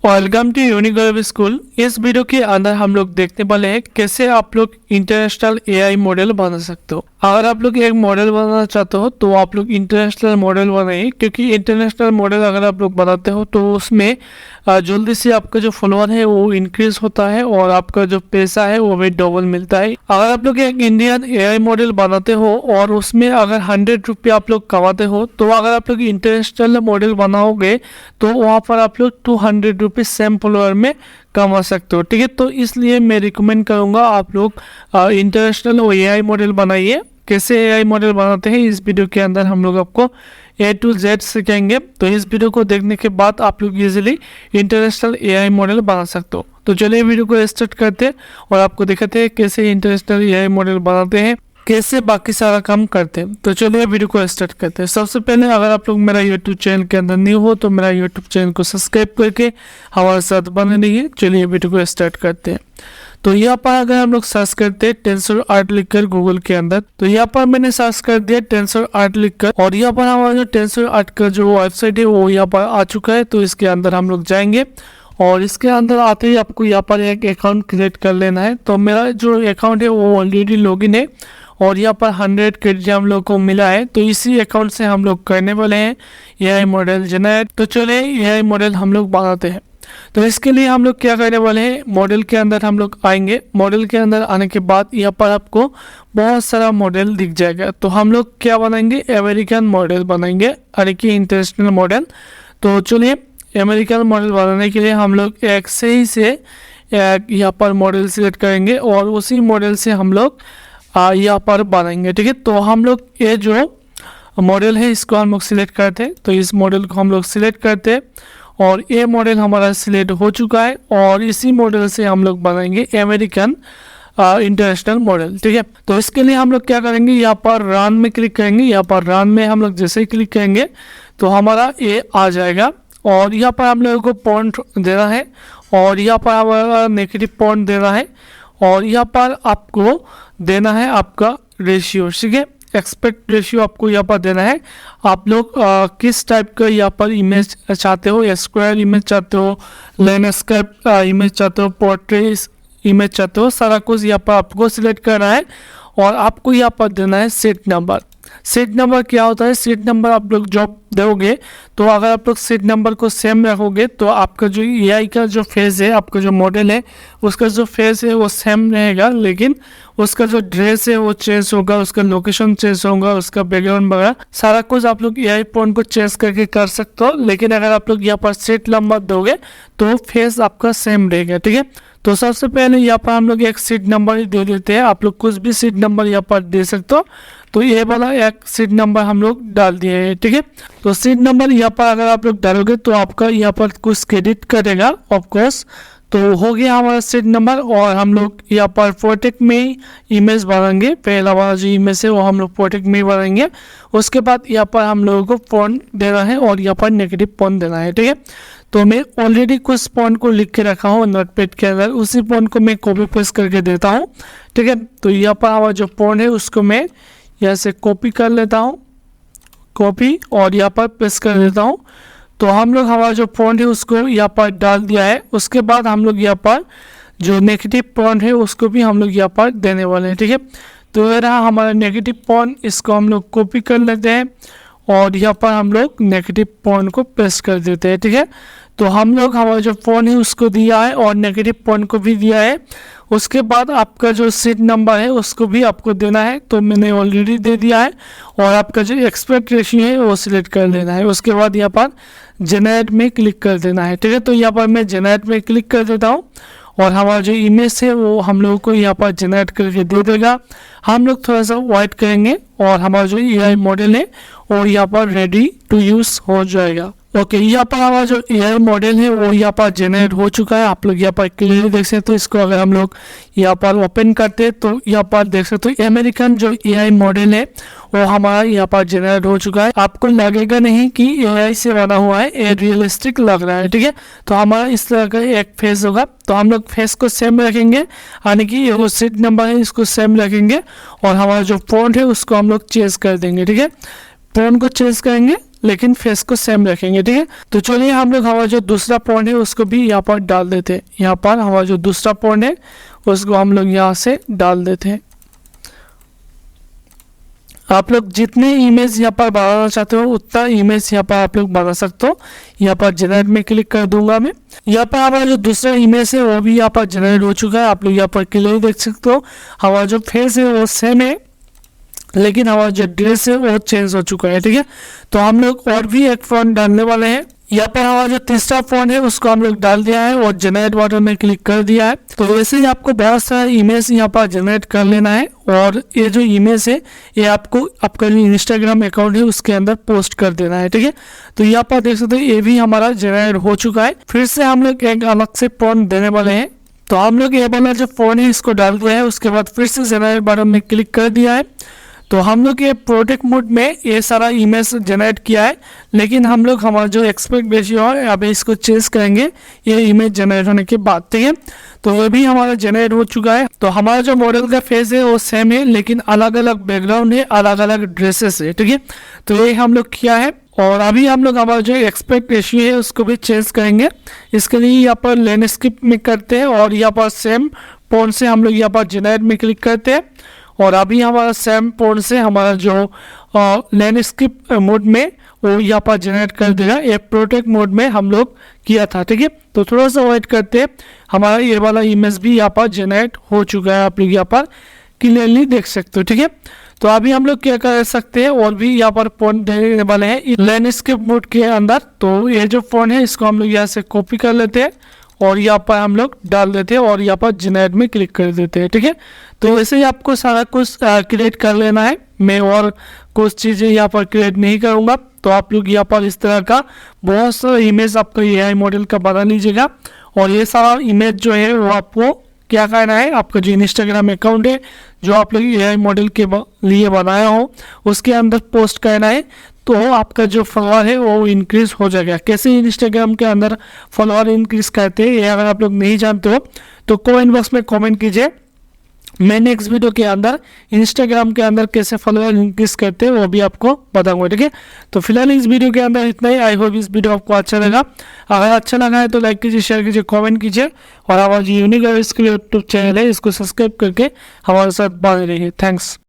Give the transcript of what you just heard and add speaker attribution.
Speaker 1: Welcome to unique web school. इस video के अंदर हम लोग देखने वाले हैं कैसे आप लोग इंटरनेशनल एआई मॉडल बना सकते हो। अगर आप लोग एक मॉडल बनाना चाहते हो तो आप लोग इंटरनेशनल मॉडल बनाइए, क्योंकि इंटरनेशनल मॉडल अगर आप लोग बनाते हो तो उसमें जल्दी से आपका जो फॉलोअर है वो इंक्रीज होता है और आपका जो पैसा है वो भी डबल मिलता है। अगर आप लोग एक इंडियन एआई मॉडल बनाते हो और उसमें अगर 100 रुपये आप लोग कमाते हो, तो अगर आप लोग इंटरनेशनल मॉडल बनाओगे तो वहाँ पर आप लोग 200 रुपये सेम फॉलोअर में कमा सकते हो। ठीक है, तो इसलिए मैं रिकमेंड करूँगा आप लोग इंटरनेशनल एआई मॉडल बनाइए। कैसे एआई मॉडल बनाते हैं इस वीडियो के अंदर हम लोग आपको A to Z सिखाएंगे। तो इस वीडियो को देखने के बाद आप लोग इजीली इंटरनेशनल एआई मॉडल बना सकते हो। तो चलिए वीडियो को स्टार्ट करते हैं और आपको दिखाते हैं कैसे इंटरनेशनल एआई मॉडल बनाते हैं, कैसे बाकी सारा काम करते हैं। तो चलिए वीडियो को स्टार्ट करते हैं। सबसे पहले अगर आप लोग मेरा यूट्यूब चैनल के अंदर न्यू हो तो मेरा यूट्यूब चैनल को सब्सक्राइब करके हमारे साथ बने रहिए। चलिए वीडियो को स्टार्ट करते हैं। तो यहाँ पर अगर हम लोग सर्च करते हैं टेंसर आर्ट लिखकर गूगल के अंदर, तो यहाँ पर मैंने सर्च कर दिया टेंसर आर्ट लिखकर और यहाँ पर हमारा जो टेंसर आर्ट का जो वेबसाइट है वो यहाँ पर आ चुका है। तो इसके अंदर हम लोग जाएंगे और इसके अंदर आते ही आपको यहाँ पर एक अकाउंट क्रिएट कर लेना है। तो मेरा जो अकाउंट है वो ऑलरेडी लॉगिन है और यहाँ पर 100 क्रेडिट हम लोग को मिला है। तो इसी अकाउंट से हम लोग करने वाले हैं एआई मॉडल जनरेट। तो चलिए एआई मॉडल हम लोग बनाते हैं। तो इसके लिए हम लोग क्या करने वाले हैं, मॉडल के अंदर हम लोग आएंगे। मॉडल के अंदर आने के बाद यहाँ पर आपको बहुत सारा मॉडल दिख जाएगा। तो हम लोग क्या बनाएंगे, अमेरिकन मॉडल बनाएंगे, यानी कि इंटरनेशनल मॉडल। तो चलिए अमेरिकन मॉडल बनाने के लिए हम लोग एक सही से यहाँ पर मॉडल सिलेक्ट करेंगे और उसी मॉडल से हम लोग यहाँ पर बनाएंगे। ठीक है, तो हम लोग ये जो मॉडल है इसको हम लोग सिलेक्ट करते हैं। तो इस मॉडल को हम लोग सिलेक्ट करते हैं और ये मॉडल हमारा सिलेक्ट हो चुका है और इसी मॉडल से हम लोग बनाएंगे अमेरिकन इंटरनेशनल मॉडल। ठीक है, तो इसके लिए हम लोग क्या करेंगे, यहाँ पर रन में क्लिक करेंगे। यहाँ पर रन में हम लोग जैसे ही क्लिक करेंगे तो हमारा ये आ जाएगा और यहाँ पर हम लोगों को पॉइंट देना है और यहाँ पर हमारा नेगेटिव पॉइंट देना है और यहाँ पर आपको देना है आपका रेशियो। ठीक है, एक्सपेक्ट रेशियो आपको यहाँ पर देना है। आप लोग किस टाइप का यहाँ पर इमेज चाहते हो, स्क्वायर इमेज चाहते हो, लैंडस्केप इमेज चाहते हो, पोर्ट्रेट इमेज चाहते हो, सारा कुछ यहाँ पर आपको सिलेक्ट करना है और आपको यहाँ पर देना है सेट नंबर। सेट नंबर क्या होता है, सेट नंबर आप लोग जब दोगे तो अगर आप लोग सेट नंबर को सेम रखोगे तो आपका जो एआई का जो फेस है, आपका जो मॉडल है उसका जो फेस है वो सेम रहेगा, लेकिन उसका जो ड्रेस है वो चेंज होगा, उसका लोकेशन चेंज होगा, उसका बैकग्राउंड वगैरह सारा कुछ आप लोग एआई पॉइंट को चेंज करके कर सकते हो। लेकिन अगर आप लोग यहाँ पर सेट नंबर दोगे तो फेस आपका सेम रहेगा। ठीक है, तो सबसे पहले यहाँ पर हम लोग एक सीट नंबर ही दे देते हैं। आप लोग कुछ भी सीट नंबर यहाँ पर दे सकते हो। तो ये वाला एक सीट नंबर हम लोग डाल दिए हैं। ठीक है, तो सीट नंबर यहाँ पर अगर आप लोग डालोगे तो आपका यहाँ पर कुछ क्रेडिट करेगा ऑफकोर्स। तो हो गया हमारा सीट नंबर और हम लोग यहाँ पर प्रोटेक्ट में इमेज बनाएंगे। पहला वाला जो इमेज है वो हम लोग प्रोटेक्ट में बनाएंगे। उसके बाद यहाँ पर हम लोगों को पॉइंट देना है और यहाँ पर नेगेटिव पॉइंट देना है। ठीक है, तो मैं ऑलरेडी कुछ पॉइंट को लिख के रखा हूँ नोटपैड के अंदर, उसी पॉइंट को मैं कॉपी पेस्ट करके देता हूँ। ठीक है, तो यहाँ पर हमारा जो पॉइंट है उसको मैं यहाँ से कॉपी कर लेता हूँ, कॉपी और यहाँ पर पेस्ट कर देता हूँ। तो हम लोग हमारा जो पॉइंट है उसको यहाँ पर डाल दिया है। उसके बाद हम लोग यहाँ पर जो नेगेटिव पॉइंट है उसको भी हम लोग यहाँ पर देने वाले हैं। ठीक है, तो ये रहा हमारा नेगेटिव पॉइंट, इसको हम लोग कॉपी कर लेते हैं और यहाँ पर हम लोग नेगेटिव पॉइंट को पेस्ट कर देते हैं। ठीक है, तो हम लोग हमारा जो पॉइंट है उसको दिया है और नेगेटिव पॉइंट को भी दिया है। उसके बाद आपका जो सीट नंबर है उसको भी आपको देना है। तो मैंने ऑलरेडी दे दिया है और आपका जो एक्सपेक्ट रेशियो है वो सिलेक्ट कर लेना है। उसके बाद यहाँ पर जनरेट में क्लिक कर देना है। ठीक है, तो यहाँ पर मैं जनरेट में क्लिक कर देता हूँ और हमारा जो इमेज है वो हम लोगों को यहाँ पर जनरेट करके दे देगा। हम लोग थोड़ा सा वेट करेंगे और हमारा जो एआई मॉडल है वो यहाँ पर रेडी टू यूज़ हो जाएगा। ओके, यहाँ पर हमारा जो एआई मॉडल है वो यहाँ पर जनरेट हो चुका है। आप लोग यहाँ पर क्लियरली देख सकते हो। तो इसको अगर हम लोग यहाँ पर ओपन करते हैं तो यहाँ पर देख सकते हो अमेरिकन जो एआई मॉडल है वो हमारा यहाँ पर जनरेट हो चुका है। आपको लगेगा नहीं कि एआई से बना हुआ है, ये रियलिस्टिक लग रहा है। ठीक है, तो हमारा इस तरह का एक फेस होगा। तो हम लोग फेस को सेम रखेंगे, यानी कि ये जो सीट नंबर है इसको सेम रखेंगे और हमारा जो फॉन्ट है उसको हम लोग चेंज कर देंगे। ठीक है, फॉन्ट को चेंज करेंगे लेकिन फेस को सेम रखेंगे, ठीक है। तो चलिए हम लोग हमारा जो दूसरा पॉइंट है उसको भी यहाँ पर डाल देते हैं। यहाँ पर हमारा जो दूसरा पॉइंट है उसको हम लोग यहाँ से डाल देते हैं। आप लोग जितने इमेज यहाँ पर बनाना चाहते हो उतना इमेज यहाँ पर आप लोग बना सकते हो। यहाँ पर जनरेट में क्लिक कर दूंगा मैं। यहाँ पर हमारा जो दूसरा इमेज है वो भी यहाँ पर जनरेट हो चुका है। आप लोग यहाँ पर क्लियर देख सकते हो। हमारा जो फेस है वो सेम है, लेकिन हमारा जो ड्रेस है वो चेंज हो चुका है, ठीक है। तो हम लोग और भी एक फ़ॉन्ट डालने वाले हैं। यहाँ पर हमारा जो तीसरा फ़ॉन्ट है उसको हम लोग डाल दिया है और जनरेट बटन में क्लिक कर दिया है। तो वैसे ही आपको बहुत सारा इमेज यहाँ पर जनरेट कर लेना है और ये जो इमेज है ये आपको आपका जो इंस्टाग्राम अकाउंट है उसके अंदर पोस्ट कर देना है, ठीक है। तो यहाँ पर देख सकते हो ये भी हमारा जनरेट हो चुका है। फिर से हम लोग एक अलग से फ़ॉन्ट देने वाले हैं। तो हम लोग ये वाला जो फ़ॉन्ट है इसको डाल दिया है। उसके बाद फिर से जनरेट बटन में क्लिक कर दिया है। तो हम लोग ये प्रोटेक्ट मोड में ये सारा इमेज जनरेट किया है, लेकिन हम लोग हमारा जो एक्सपेक्ट रेशियो है अभी इसको चेंज करेंगे ये इमेज जनरेट होने के बाद, ठीक है। तो ये भी हमारा जनरेट हो चुका है। तो हमारा जो मॉडल का फेस है वो सेम है, लेकिन अलग अलग बैकग्राउंड है, अलग अलग ड्रेसेस है, ठीक है। तो ये हम लोग किया है और अभी हम लोग हमारा जो एक्सपेक्ट रेशियो है उसको भी चेंज करेंगे। इसके लिए यहाँ पर लैंडस्केप में करते हैं और यहाँ पर सेम फ़ॉन्ट से हम लोग यहाँ पर जनरेट में क्लिक करते हैं और अभी हमारा सेम फ़ॉन्ट से हमारा जो लैंडस्केप मोड में वो यहाँ पर जनरेट कर देगा। ये प्रोटेक्ट मोड में हम लोग किया था, ठीक है। तो थोड़ा सा वेट करते हैं। हमारा ये वाला इमेज भी यहाँ पर जनरेट हो चुका है, आप लोग यहाँ पर क्लियरली देख सकते हो, ठीक है। तो अभी हम लोग क्या कर सकते हैं और भी यहाँ पर फ़ॉन्ट देने वाले हैं लैंडस्केप मोड के अंदर। तो ये जो फ़ॉन्ट है इसको हम लोग यहाँ से कॉपी कर लेते हैं और यहाँ पर हम लोग डाल देते हैं और यहाँ पर जनरेट में क्लिक कर देते हैं, ठीक है। तो वैसे ही आपको सारा कुछ क्रिएट कर लेना है। मैं और कुछ चीज़ें यहाँ पर क्रिएट नहीं करूँगा। तो आप लोग यहाँ पर इस तरह का बहुत सारा इमेज आपका एआई मॉडल का बना लीजिएगा और ये सारा इमेज जो है वो आपको क्या करना है, आपका जो इंस्टाग्राम अकाउंट है जो आप लोग एआई मॉडल के लिए बनाया हो उसके अंदर पोस्ट करना है। तो आपका जो फॉलोअर है वो इंक्रीज हो जाएगा। कैसे इंस्टाग्राम के अंदर फॉलोअर इंक्रीज करते हैं ये अगर आप लोग नहीं जानते हो तो कमेंट बॉक्स में कमेंट कीजिए। मैं नेक्स्ट वीडियो के अंदर इंस्टाग्राम के अंदर कैसे फॉलोअर इंक्रीज करते हैं वो भी आपको बताऊंगा, ठीक है। तो फिलहाल इस वीडियो के अंदर इतना ही। आई होप इस वीडियो आपको अच्छा लगा। अगर अच्छा लगा है तो लाइक कीजिए, शेयर कीजिए, कमेंट कीजिए और हमारा जो यूनिक यूट्यूब चैनल है इसको सब्सक्राइब करके हमारे साथ बने रहिए। थैंक्स।